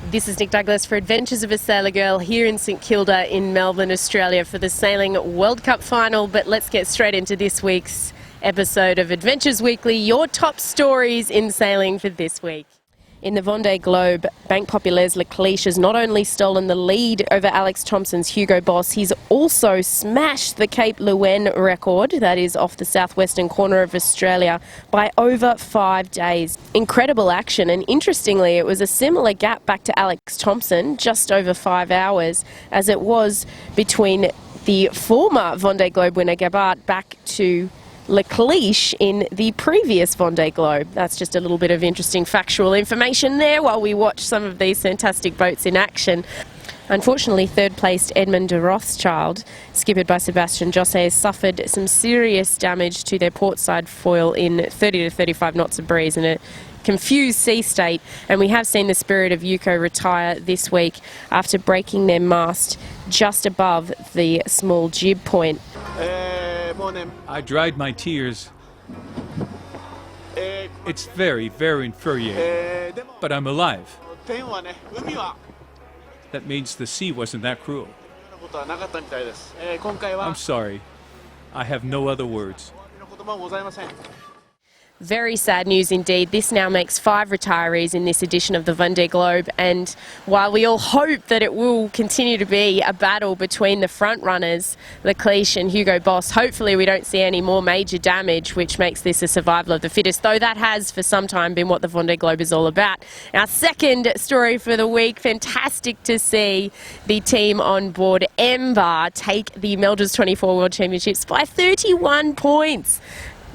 This is Nick Douglas for Adventures of a Sailor Girl here in St Kilda in Melbourne, Australia for the Sailing World Cup final. But let's get straight into this week's episode of Adventures Weekly, your top stories in sailing for this week. In the Vendee Globe, Bank Populair's Leclerc has not only stolen the lead over Alex Thompson's Hugo Boss, he's also smashed the Cape Leeuwin record, that is off the southwestern corner of Australia, by over 5 days. Incredible action, and interestingly, it was a similar gap back to Alex Thompson, just over 5 hours, as it was between the former Vendee Globe winner Gabart back to Leclerc in the previous Vendee Globe. That's just a little bit of interesting factual information there while we watch some of these fantastic boats in action. Unfortunately, third-placed Edmund de Rothschild, skippered by Sebastian Jose, has suffered some serious damage to their portside foil in 30 to 35 knots of breeze in a confused sea state, and we have seen the Spirit of Yuko retire this week after breaking their mast just above the small jib point. I dried my tears. It's very, very infuriating. But I'm alive. That means the sea wasn't that cruel. I'm sorry. I have no other words. Very sad news indeed. This now makes 5 retirees in this edition of the Vendee Globe, and while we all hope that it will continue to be a battle between the front runners, Leclerc and Hugo Boss, hopefully we don't see any more major damage, which makes this a survival of the fittest, though that has for some time been what the Vendee Globe is all about. Our second story for the week, fantastic to see the team on board Ember take the Melges 24 World Championships by 31 points.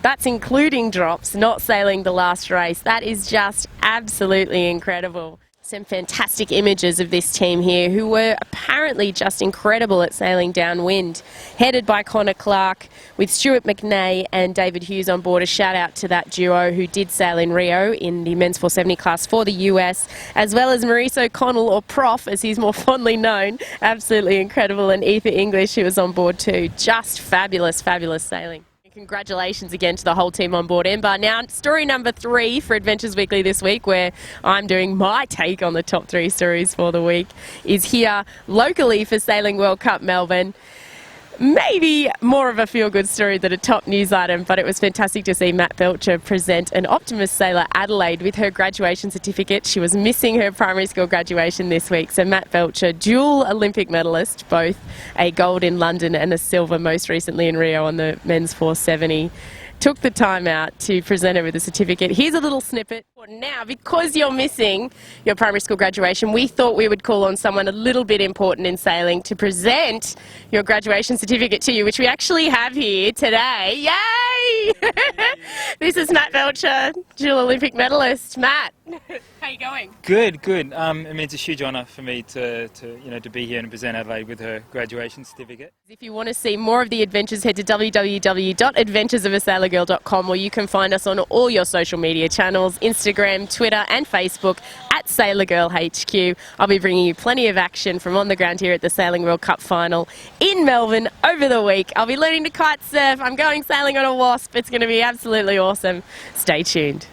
That's including drops, not sailing the last race. That is just absolutely incredible. Some fantastic images of this team here, who were apparently just incredible at sailing downwind. Headed by Connor Clark, with Stuart McNay and David Hughes on board. A shout out to that duo who did sail in Rio in the men's 470 class for the US, as well as Maurice O'Connell, or Prof as he's more fondly known. Absolutely incredible. And Aoife English, who was on board too. Just fabulous, fabulous sailing. Congratulations again to the whole team on board Ember. Now, story number 3 for Adventures Weekly this week, where I'm doing my take on the top 3 stories for the week, is here locally for Sailing World Cup Melbourne. Maybe more of a feel-good story than a top news item, but it was fantastic to see Matt Belcher present an Optimist sailor Adelaide with her graduation certificate. She was missing her primary school graduation this week, so Matt Belcher, dual Olympic medalist, both a gold in London and a silver most recently in Rio on the men's 470, took the time out to present her with a certificate. Here's a little snippet. Now, because you're missing your primary school graduation, we thought we would call on someone a little bit important in sailing to present your graduation certificate to you, which we actually have here today. Yay! This is Matt Belcher, dual Olympic medalist. Matt, how you going? Good, good. I mean, it's a huge honour for me to be here and present Adelaide with her graduation certificate. If you want to see more of the adventures, head to www.adventuresofasailorgirl.com, or you can find us on all your social media channels, Instagram, Twitter and Facebook at Sailor Girl HQ. I'll be bringing you plenty of action from on the ground here at the Sailing World Cup final in Melbourne over the week. I'll be learning to kite surf. I'm going sailing on a Wasp. It's going to be absolutely awesome. Stay tuned.